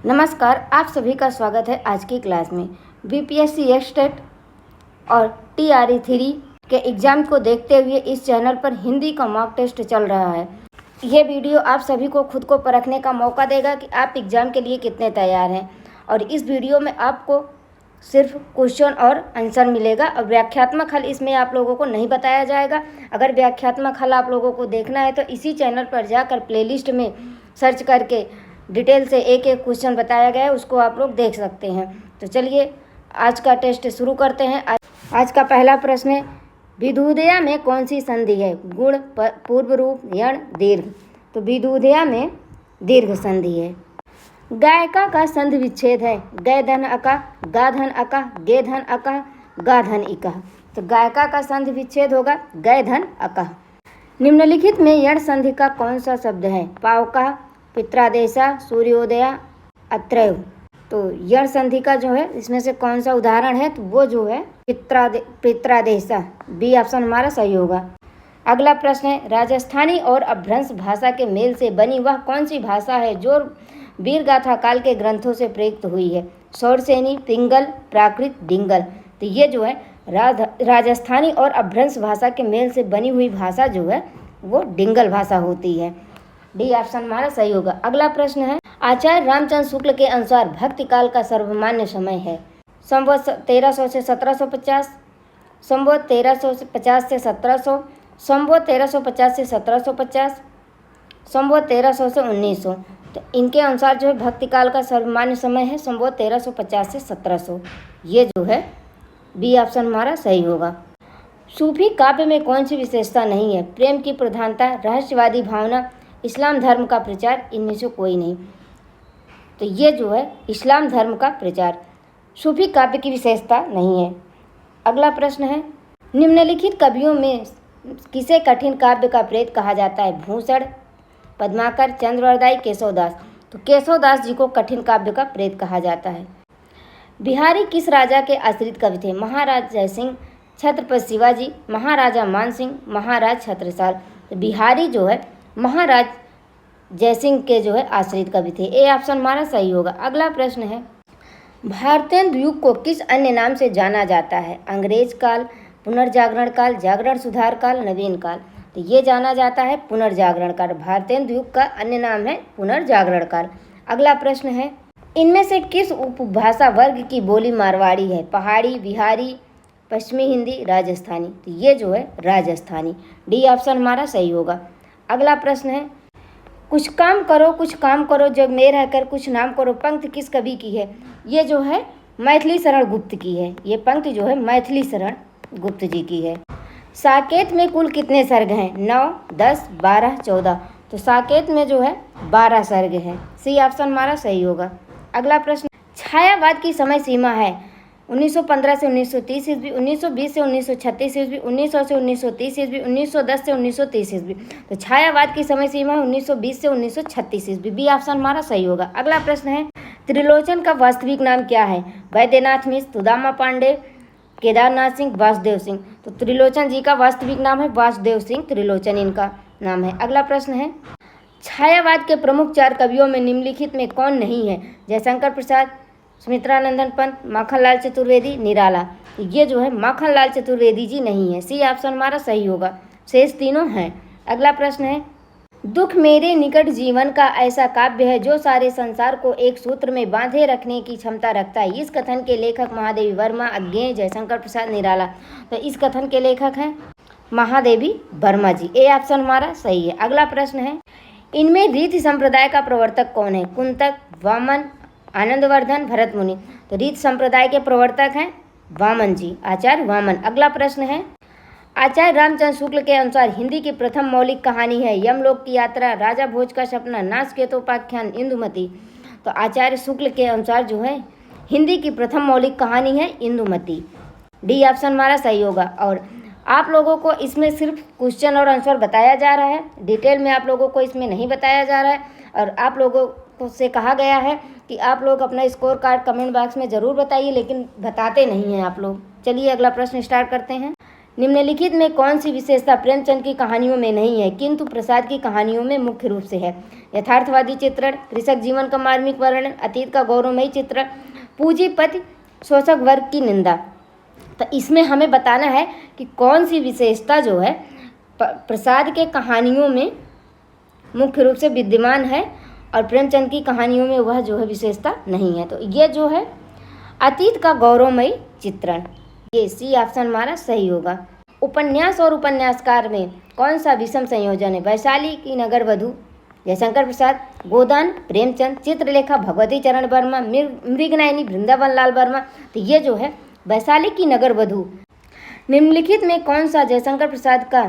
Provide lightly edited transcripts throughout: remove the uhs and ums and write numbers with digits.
नमस्कार, आप सभी का स्वागत है आज की क्लास में। बीपीएससी एक्सटेट और TRE3 के एग्ज़ाम को देखते हुए इस चैनल पर हिंदी का मॉक टेस्ट चल रहा है। ये वीडियो आप सभी को खुद को परखने का मौका देगा कि आप एग्ज़ाम के लिए कितने तैयार हैं। और इस वीडियो में आपको सिर्फ क्वेश्चन और आंसर मिलेगा और व्याख्यात्मक हल इसमें आप लोगों को नहीं बताया जाएगा। अगर व्याख्यात्मक हल आप लोगों को देखना है तो इसी चैनल पर जाकर प्लेलिस्ट में सर्च करके डिटेल से एक एक क्वेश्चन बताया गया है, उसको आप लोग देख सकते हैं। तो चलिए आज का टेस्ट शुरू करते हैं। आज का पहला प्रश्न है, विदुदेया में कौन सी संधि है? गुण, पूर्व रूप, यण, दीर्घ। तो विदुदेया में दीर्घ संधि है। गायिका का संधि विच्छेद है। गय धन अका, गा धन अका, गे धन अका, गा धन इका। तो गायिका का संधि विच्छेद होगा गय धन अका। निम्नलिखित में यण संधि का कौन सा शब्द है? पावका, पित्रादेशा, सूर्योदया, अत्रय। तो यण संधि का जो है इसमें से कौन सा उदाहरण है? तो वो जो है पित्रादेशा, बी ऑप्शन हमारा सही होगा। अगला प्रश्न है, राजस्थानी और अपभ्रंश भाषा के मेल से बनी वह कौन सी भाषा है जो वीरगाथा काल के ग्रंथों से प्रेरित हुई है? शौरसेनी, पिंगल, प्राकृत, डिंगल। तो ये जो है राजस्थानी और अपभ्रंश भाषा के मेल से बनी हुई भाषा जो है वो डिंगल भाषा होती है। डी ऑप्शन हमारा सही होगा। अगला प्रश्न है, आचार्य रामचंद्र शुक्ल के अनुसार भक्ति काल का सर्वमान्य समय है? संवत 1300 से 1750, संवत 1350 से 1700, संवत 1350 से 1750, संवत 1300 से 1900। तो इनके अनुसार जो है भक्ति काल का सर्वमान्य समय है संवत 1350 से 1700। ये जो है बी ऑप्शन हमारा सही होगा। सूफी काव्य में कौन सी विशेषता नहीं है? प्रेम की प्रधानता, रहस्यवादी भावना, इस्लाम धर्म का प्रचार, इनमें से कोई नहीं। तो ये जो है इस्लाम धर्म का प्रचार, सूफी काव्य की विशेषता नहीं है। अगला प्रश्न है, निम्नलिखित कवियों में किसे कठिन काव्य का प्रेत कहा जाता है? भूषण, पद्माकर, चंद्रवरदाई, केशवदास। तो केशवदास जी को कठिन काव्य का प्रेत कहा जाता है। बिहारी किस राजा के आश्रित कवि थे? महाराज जयसिंह, छत्रपति शिवाजी, महाराजा मानसिंह, महाराज छत्रसाल। तो बिहारी जो है महाराज जयसिंह के जो है आश्रित कवि थे। ए ऑप्शन हमारा सही होगा। अगला प्रश्न है, भारतेंदु युग को किस अन्य नाम से जाना जाता है? अंग्रेज काल, पुनर्जागरण काल, जागरण सुधार काल, नवीन काल। तो ये जाना जाता है पुनर्जागरण काल। भारतेंदु युग का अन्य नाम है पुनर्जागरण काल। अगला प्रश्न है, इनमें से किस उपभाषा वर्ग की बोली मारवाड़ी है? पहाड़ी, बिहारी, पश्चिमी हिंदी, राजस्थानी। तो ये जो है राजस्थानी। डी ऑप्शन हमारा सही होगा। अगला प्रश्न है, कुछ काम करो जग में रहकर कुछ नाम करो पंक्ति किस कवि की है? ये जो है मैथिली शरण गुप्त की है। ये पंक्ति जो है मैथिली शरण गुप्त जी की है। साकेत में कुल कितने सर्ग हैं? 9, 10, 12, 14। तो साकेत में जो है 12 सर्ग हैं। सी ऑप्शन हमारा सही होगा। अगला प्रश्न, छायावाद की समय सीमा है? 1915 से 1930 ईस्वी, 1920 से 1936 ईस्वी, 1900 से 1930 ईस्वी, 1910 से 1930 ईस्वी। तो छायावाद की समय सीमा है 1920 से 1936 ईस्वी। बी ऑप्शन हमारा सही होगा। अगला प्रश्न है, त्रिलोचन का वास्तविक नाम क्या है? वैद्यनाथ मिश्र, सुदामा पांडे, केदारनाथ सिंह, वासुदेव सिंह। तो त्रिलोचन जी का वास्तविक नाम है वासुदेव सिंह त्रिलोचन, इनका नाम है। अगला प्रश्न है, छायावाद के प्रमुख 4 कवियों में निम्नलिखित में कौन नहीं है? जयशंकर प्रसाद, सुमित्रानंदन पंत, माखनलाल चतुर्वेदी, निराला। ये जो है माखनलाल चतुर्वेदी जी नहीं है। सी ऑप्शन हमारा सही होगा। शेष तीनों हैं। अगला प्रश्न है, दुख मेरे निकट जीवन का ऐसा काव्य है जो सारे संसार को एक सूत्र में बांधे रखने की क्षमता रखता है। इस कथन के लेखक महादेवी वर्मा, अज्ञेय, जयशंकर प्रसाद, निराला। तो इस कथन के लेखक हैं महादेवी वर्मा जी। ए ऑप्शन हमारा सही है। अगला प्रश्न है, इनमें रीति संप्रदाय का प्रवर्तक कौन है? कुंतक, वामन, आनंदवर्धन, भरत मुनि। तो रीत संप्रदाय के प्रवर्तक हैं वामन जी, आचार्य वामन। अगला प्रश्न है, आचार्य रामचंद्र शुक्ल के अनुसार हिंदी की प्रथम मौलिक कहानी है? यमलोक की यात्रा, राजा भोज का सपना, नासकेतोपाख्यान, इंदुमती। तो आचार्य शुक्ल के अनुसार जो है हिंदी की प्रथम मौलिक कहानी है इंदुमती। डी ऑप्शन हमारा सही होगा। और आप लोगों को इसमें सिर्फ क्वेश्चन और आंसर बताया जा रहा है, डिटेल में आप लोगों को इसमें नहीं बताया जा रहा है। और आप लोगों से कहा गया है कि आप लोग अपना स्कोर कार्ड कमेंट बॉक्स में ज़रूर बताइए, लेकिन बताते नहीं हैं आप लोग। चलिए अगला प्रश्न स्टार्ट करते हैं। निम्नलिखित में कौन सी विशेषता प्रेमचंद की कहानियों में नहीं है किंतु प्रसाद की कहानियों में मुख्य रूप से है? यथार्थवादी चित्रण, कृषक जीवन का मार्मिक वर्णन, अतीत का गौरवमयी चित्रण, पूंजीपति शोषक वर्ग की निंदा। तो इसमें हमें बताना है कि कौन सी विशेषता जो है प्रसाद के कहानियों में मुख्य रूप से विद्यमान है और प्रेमचंद की कहानियों में वह जो है विशेषता नहीं है। तो ये जो है अतीत का गौरवमयी चित्रण, ये सी ऑप्शन हमारा सही होगा। उपन्यास और उपन्यासकार में कौन सा विषम संयोजन है? वैशाली की नगर वधू जयशंकर प्रसाद, गोदान प्रेमचंद, चित्रलेखा भगवती चरण वर्मा, मृगनयनी वृंदावन लाल वर्मा। तो ये जो है वैशाली की नगर वधू। निम्नलिखित में कौन सा जयशंकर प्रसाद का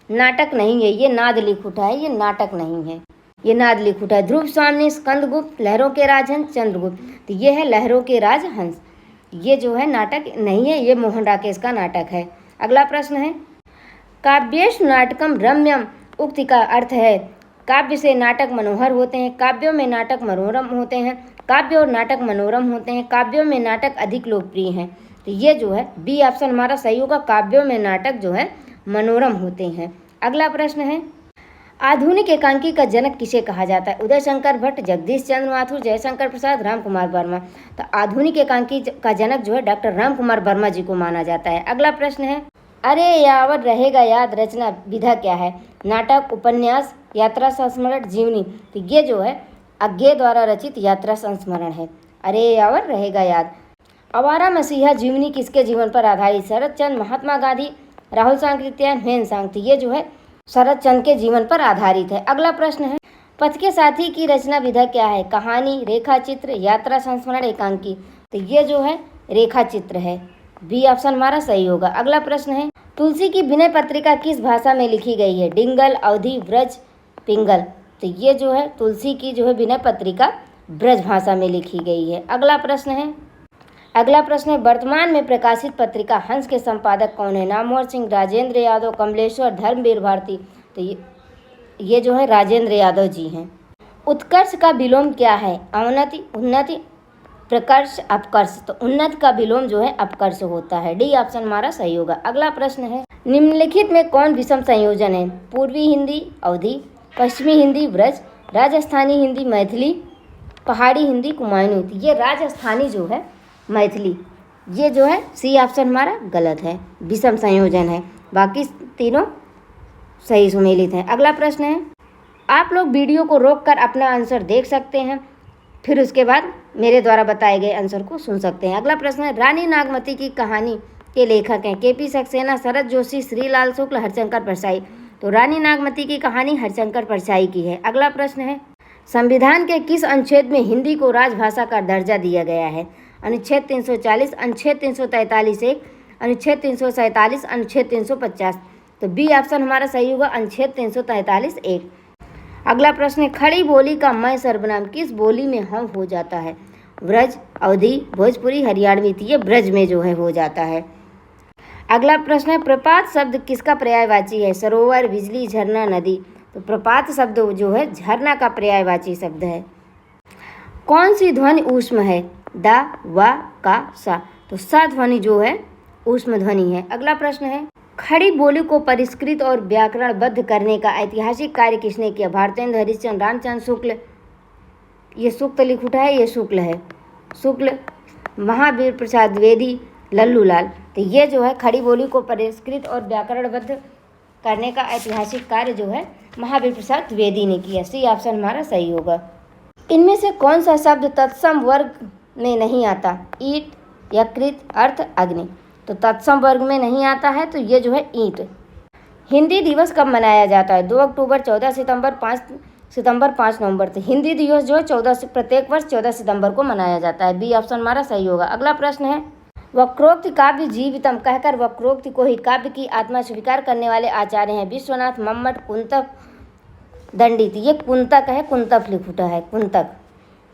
नाटक नहीं है? ये नाद लिख उठा है, ये नाटक नहीं है, ये नाद लिख उठा है। ध्रुव स्वामी, स्कंदगुप्त, लहरों के राजहंस, चंद्रगुप्त। तो ये है लहरों के राजहंस, ये जो है नाटक नहीं है, ये मोहन राकेश का नाटक है। अगला प्रश्न है काव्येषु नाटकम रम्यम उक्ति का अर्थ है काव्य से नाटक मनोहर होते हैं, काव्यों में नाटक मनोरम होते हैं, काव्य और नाटक मनोरम होते हैं, काव्यों में नाटक अधिक लोकप्रिय हैं। तो ये जो है बी ऑप्शन हमारा सही होगा, काव्यों में नाटक जो है मनोरम होते हैं। अगला प्रश्न है आधुनिक एकांकी का जनक किसे कहा जाता है? उदय शंकर भट्ट, जगदीश चंद्र माथुर, जयशंकर प्रसाद, राम कुमार वर्मा। तो आधुनिक एकांकी का जनक जो है डॉक्टर राम कुमार वर्मा जी को माना जाता है। अगला प्रश्न है अरे यावर रहेगा याद रचना विधा क्या है? नाटक, उपन्यास, यात्रा संस्मरण, जीवनी। तो ये जो है अज्ञे द्वारा रचित यात्रा संस्मरण है। अरे यावर रहेगा याद। आवारा मसीहा जीवनी किसके जीवन पर आधारित? शरद चंद्र, महात्मा गांधी, राहुल सांकृत्यायन, हुएन सांग। तो ये जो है शरद चंद्र के जीवन पर आधारित है। अगला प्रश्न है पथ के साथी की रचना विधा क्या है? कहानी, रेखा चित्र, यात्रा संस्मरण, एकांकी। तो ये जो है रेखा चित्र है, बी ऑप्शन हमारा सही होगा। अगला प्रश्न है तुलसी की विनय पत्रिका किस भाषा में लिखी गई है? डिंगल, अवधी, ब्रज, पिंगल। तो ये जो है तुलसी की जो है विनय पत्रिका ब्रज भाषा में लिखी गई है। अगला प्रश्न है वर्तमान में प्रकाशित पत्रिका हंस के संपादक कौन है? नामवर सिंह, राजेंद्र यादव, कमलेश्वर, धर्मवीर भारती। तो ये जो है राजेंद्र यादव जी हैं। उत्कर्ष का विलोम क्या है? अवनति, उन्नति, प्रकर्ष, अपकर्ष। तो उन्नति का विलोम जो है अपकर्ष होता है, डी ऑप्शन हमारा सही होगा। अगला प्रश्न है निम्नलिखित में कौन विषम संयोजन है? पूर्वी हिंदी अवधी, पश्चिमी हिंदी ब्रज, राजस्थानी हिंदी मैथिली, पहाड़ी हिंदी कुमायूनी। ये राजस्थानी जो है मैथिली, ये जो है सी ऑप्शन हमारा गलत है, विषम संयोजन है, बाकी तीनों सही सुमेलित हैं। अगला प्रश्न है आप लोग वीडियो को रोककर अपना आंसर देख सकते हैं, फिर उसके बाद मेरे द्वारा बताए गए आंसर को सुन सकते हैं। अगला प्रश्न है रानी नागमती की कहानी के लेखक हैं? केपी सक्सेना, शरद जोशी, श्रीलाल शुक्ल, हरिशंकर परसाई। तो रानी नागमती की कहानी हरिशंकर परसाई की है। अगला प्रश्न है संविधान के किस अनुच्छेद में हिंदी को राजभाषा का दर्जा दिया गया है? अनुच्छेद 340, अनुच्छेद 343(1), अनुच्छेद 347, अनुच्छेद 350। तो बी ऑप्शन हमारा सही होगा, अनुच्छेद 343(1). अगला प्रश्न है खड़ी बोली का मैं सर्वनाम किस बोली में हम हो जाता है? ब्रज, अवधी, भोजपुरी, हरियाणवी। ये ब्रज में जो है हो जाता है। अगला प्रश्न है प्रपात शब्द किसका पर्यायवाची है? सरोवर, बिजली, झरना, नदी। तो प्रपात शब्द जो है झरना का पर्यायवाची शब्द है। कौन सी ध्वनि ऊष्म है? दा, वा, का, सा। तो सा ध्वनि जो है ऊष्म ध्वनि है। अगला प्रश्न है खड़ी बोली को परिष्कृत और व्याकरणबद्ध करने का ऐतिहासिक कार्य किसने किया? भारतेंद्र हरिश्चंद्र, रामचंद्र शुक्ल। ये शुक्त लिख उठा है, ये शुक्ल है, शुक्ल, महावीर प्रसाद द्विवेदी, लल्लू लाल। तो ये जो है खड़ी बोली को परिष्कृत और व्याकरणबद्ध करने का ऐतिहासिक कार्य जो है महावीर प्रसाद द्विवेदी ने किया, सी ऑप्शन हमारा सही होगा। इनमें से कौन सा शब्द तत्सम वर्ग में नहीं आता? ईट, यकृत, अर्थ, अग्नि। तो तत्सम वर्ग में नहीं आता है, तो ये जो है ईंट। हिंदी दिवस कब मनाया जाता है? 2 अक्टूबर, 14 सितंबर, 5 सितंबर, 5 नवंबर। तो हिंदी दिवस जो है प्रत्येक वर्ष 14 सितंबर को मनाया जाता है, बी ऑप्शन हमारा सही होगा। अगला प्रश्न है वक्रोक्ति काव्य जीवितम कहकर वक्रोक्ति को ही काव्य की आत्मा स्वीकार करने वाले आचार्य हैं? विश्वनाथ, मम्मट, कुंतक, दंडित। ये कुंतक है, कुंतक लिख उठा है, कुंतक।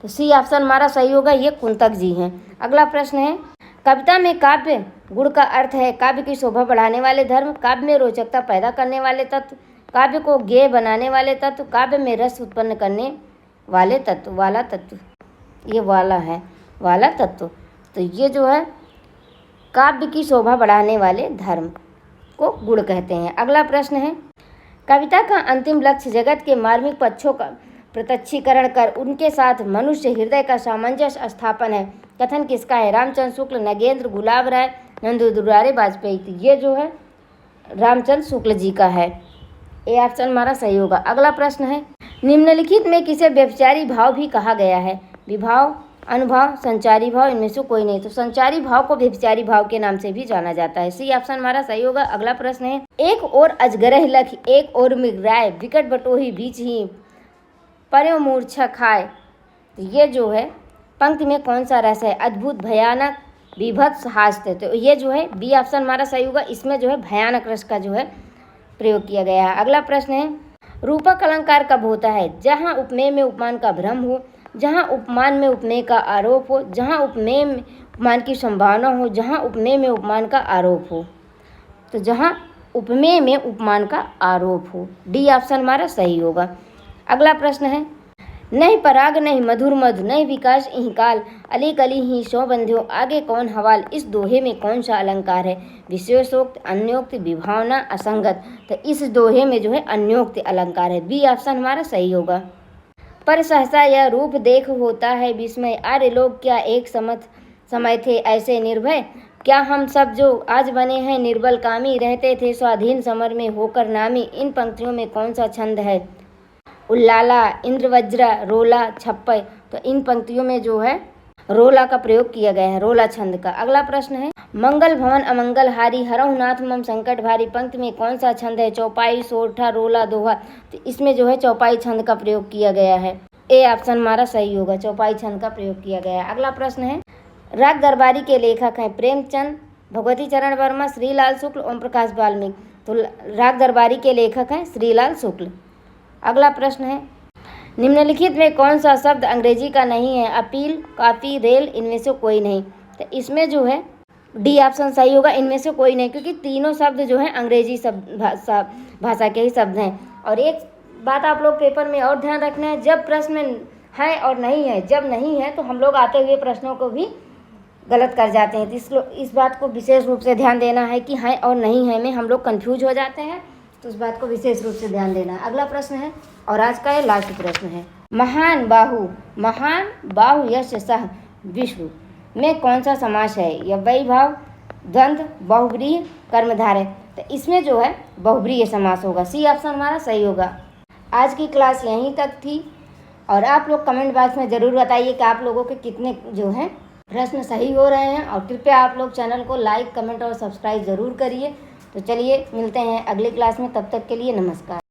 तो सी ऑप्शन हमारा सही होगा, ये कुंतक जी हैं। अगला प्रश्न है कविता में काव्य गुण का अर्थ है काव्य की शोभा बढ़ाने वाले धर्म, काव्य में रोचकता पैदा करने वाले तत्व, काव्य को गेय बनाने वाले तत्व, काव्य में रस उत्पन्न करने वाले तत्व, वाला तत्व। ये वाला है, वाला तत्व। तो ये जो है काव्य की शोभा बढ़ाने वाले धर्म, को गुण कहते हैं। अगला प्रश्न है, कविता का अंतिम लक्ष्य जगत के मार्मिक पक्षों का प्रत्यक्षीकरण कर उनके साथ मनुष्य हृदय का सामंजस्य स्थापन है। कथन किसका है? रामचंद्र शुक्ल, नगेंद्र, गुलाब राय, नंदू दुलारे वाजपेयी। ये जो है रामचंद्र शुक्ल जी का है। ए ऑप्शन हमारा सही होगा। अगला प्रश्न है, निम्नलिखित में किसे व्यभिचारी भाव भी कहा गया है? विभाव, अनुभाव, संचारी भाव, इनमें से कोई नहीं। तो संचारी भाव को व्यभिचारी भाव के नाम से भी जाना जाता है। सी ऑप्शन हमारा सही होगा। अगला प्रश्न है, एक और अजगरह लख, एक और मृगराय, विकट बटोही बीच ही पर्यो मूर्छा खाए। तो ये जो है पंक्ति में कौन सा रस है? अद्भुत, भयानक, विभत्स, हास्य। तो ये जो है बी ऑप्शन हमारा सही होगा। इसमें जो है भयानक रस का जो है प्रयोग किया गया है। अगला प्रश्न है, रूपक अलंकार कब होता है? जहाँ उपमेय में उपमान का भ्रम हो, जहाँ उपमान में उपमेय का आरोप हो, जहाँ उपमेय में उपमान की संभावना हो, जहाँ उपमेय में उपमान का आरोप हो। तो जहाँ उपमेय में उपमान का आरोप हो। डी ऑप्शन हमारा सही होगा। अगला प्रश्न है, नहीं पराग नहीं मधुर मधु, नहीं विकास इहीं काल, अली कली ही सौ बंध्यो, आगे कौन हवाल। इस दोहे में कौन सा अलंकार है? विशेषोक्त, अन्योक्त, विभावना, असंगत। तो इस दोहे में जो है अन्योक्त अलंकार है। बी ऑप्शन हमारा सही होगा। पर सहसा यह रूप देख होता है विस्मय, आर्य लोग क्या एक समय थे ऐसे निर्भय, क्या हम सब जो आज बने हैं निर्बल कामी, रहते थे स्वाधीन समर में होकर नामी। इन पंक्तियों में कौन सा छंद है? उल्लाला, इंद्रवज्र, रोला, छप्पय। तो इन पंक्तियों में जो है रोला का प्रयोग किया गया है, रोला छंद का। अगला प्रश्न है, मंगल भवन अमंगल हारी, हरहु नाथ मम संकट भारी। पंक्ति में कौन सा छंद है? चौपाई, सोरठा, रोला, दोहा। तो इसमें जो है चौपाई छंद का प्रयोग किया गया है। ए ऑप्शन हमारा सही होगा, चौपाई छंद का प्रयोग किया गया है। अगला प्रश्न है, राग दरबारी के लेखक हैं प्रेमचंद, भगवती चरण वर्मा, श्रीलाल शुक्ल, ओम प्रकाश वाल्मीकि। तो राग दरबारी के लेखक हैं श्रीलाल शुक्ल। अगला प्रश्न है, निम्नलिखित में कौन सा शब्द अंग्रेजी का नहीं है? अपील, काफ़ी, रेल, इनमें से कोई नहीं। तो इसमें जो है डी ऑप्शन सही होगा, इनमें से कोई नहीं, क्योंकि तीनों शब्द जो है अंग्रेजी शब्द भाषा के ही शब्द हैं। और एक बात आप लोग पेपर में और ध्यान रखना है, जब प्रश्न में है और नहीं है, जब नहीं है तो हम लोग आते हुए प्रश्नों को भी गलत कर जाते हैं। तो इस बात को विशेष रूप से ध्यान देना है कि है और नहीं है में हम लोग कंफ्यूज हो जाते हैं, तो उस बात को विशेष रूप से ध्यान देना है। अगला प्रश्न है और आज का ये लास्ट प्रश्न है, महान बाहु यश सह विश्व में कौन सा समास है? यह वैभाव, द्वंद्व, बहुव्रीहि, कर्मधारय। तो इसमें जो है बहुव्रीहि समास होगा। सी ऑप्शन हमारा सही होगा। आज की क्लास यहीं तक थी और आप लोग कमेंट बॉक्स में ज़रूर बताइए कि आप लोगों के कितने जो हैं प्रश्न सही हो रहे हैं, और कृपया आप लोग चैनल को लाइक, कमेंट और सब्सक्राइब ज़रूर करिए। तो चलिए मिलते हैं अगली क्लास में, तब तक के लिए नमस्कार।